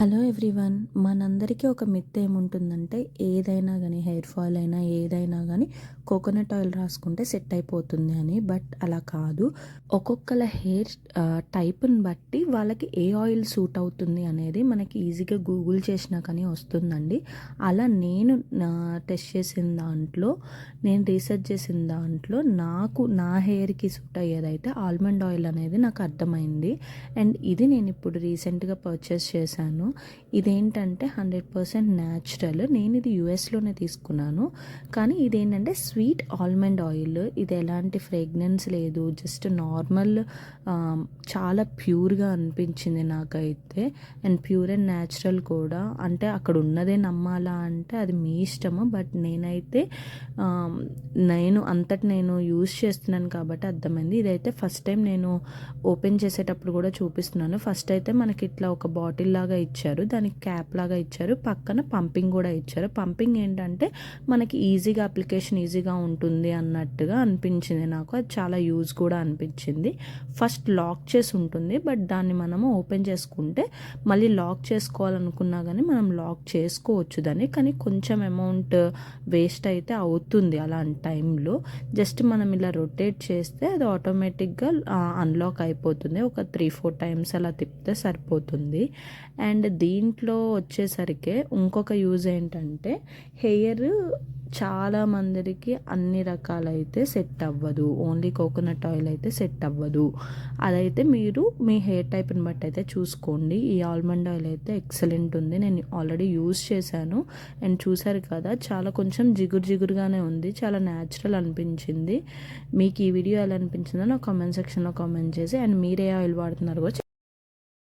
Hello everyone, మనందరికీ ఒక myth ఏముంటుందంటే ఏదైనా కానీ హెయిర్ ఫాల్ అయినా ఏదైనా కానీ కోకోనట్ ఆయిల్ రాసుకుంటే సెట్ అయిపోతుంది అని. బట్ అలా కాదు. ఒక్కొక్కల హెయిర్ టైప్ని బట్టి వాళ్ళకి ఏ ఆయిల్ సూట్ అవుతుంది అనేది మనకి ఈజీగా గూగుల్ చేసినా కానీ వస్తుందండి. అలా నేను టెస్ట్ చేసిన దాంట్లో, నేను రీసెర్చ్ చేసిన దాంట్లో నాకు నా హెయిర్కి సూట్ అయ్యేదైతే ఆల్మండ్ ఆయిల్ అనేది నాకు అర్థమైంది. అండ్ ఇది నేను ఇప్పుడు రీసెంట్గా పర్చేస్ చేశాను. ఇదేంటంటే 100% న్యాచురల్. నేను ఇది యూఎస్లోనే తీసుకున్నాను. కానీ ఇదేంటంటే స్వీట్ ఆల్మండ్ ఆయిల్. ఇది ఎలాంటి ఫ్రేగ్రెన్స్ లేదు, జస్ట్ నార్మల్, చాలా ప్యూర్గా అనిపించింది నాకైతే. అండ్ ప్యూర్ అండ్ న్యాచురల్ కూడా. అంటే అక్కడ ఉన్నదే నమ్మాలా అంటే అది మీ ఇష్టము. బట్ నేనైతే నేను యూజ్ చేస్తున్నాను కాబట్టి అర్థమైంది. ఇదైతే ఫస్ట్ టైం నేను ఓపెన్ చేసేటప్పుడు కూడా చూపిస్తున్నాను. ఫస్ట్ అయితే మనకి ఇట్లా ఒక బాటిల్ లాగా ఇచ్చారు, దానికి క్యాప్ లాగా ఇచ్చారు, పక్కన పంపింగ్ కూడా ఇచ్చారు. పంపింగ్ ఏంటంటే మనకి ఈజీగా అప్లికేషన్ ఈజీగా ఉంటుంది అన్నట్టుగా అనిపించింది నాకు. అది చాలా యూజ్ కూడా అనిపించింది. ఫస్ట్ లాక్ చేసి ఉంటుంది, బట్ దాన్ని మనము ఓపెన్ చేసుకుంటే మళ్ళీ లాక్ చేసుకోవాలనుకున్నా కానీ మనం లాక్ చేసుకోవచ్చు దాన్ని. కానీ కొంచెం అమౌంట్ వేస్ట్ అయితే అవుతుంది అలాంటి టైంలో. జస్ట్ మనం ఇలా రొటేట్ చేస్తే అది ఆటోమేటిక్గా అన్లాక్ అయిపోతుంది. ఒక 3-4 టైమ్స్ అలా తిప్పితే సరిపోతుంది. అండ్ దీంట్లో వచ్చేసరికి ఇంకొక యూజ్ ఏంటంటే హెయిర్ చాలా మందికి అన్ని రకాలైతే సెట్ అవ్వదు. ఓన్లీ కోకోనట్ ఆయిల్ అయితే సెట్ అవ్వదు. అదైతే మీరు మీ హెయిర్ టైప్ని బట్టి అయితే చూసుకోండి. ఈ ఆల్మండ్ ఆయిల్ అయితే ఎక్సలెంట్ ఉంది. నేను ఆల్రెడీ యూజ్ చేశాను. అండ్ చూసారు కదా, చాలా కొంచెం జిగురుగానే ఉంది. చాలా న్యాచురల్ అనిపించింది. మీకు ఈ వీడియో ఎలా అనిపించిందో నా కామెంట్ సెక్షన్లో కామెంట్ చేసి, అండ్ మీరు ఏ ఆయిల్ వాడుతున్నారో కూడా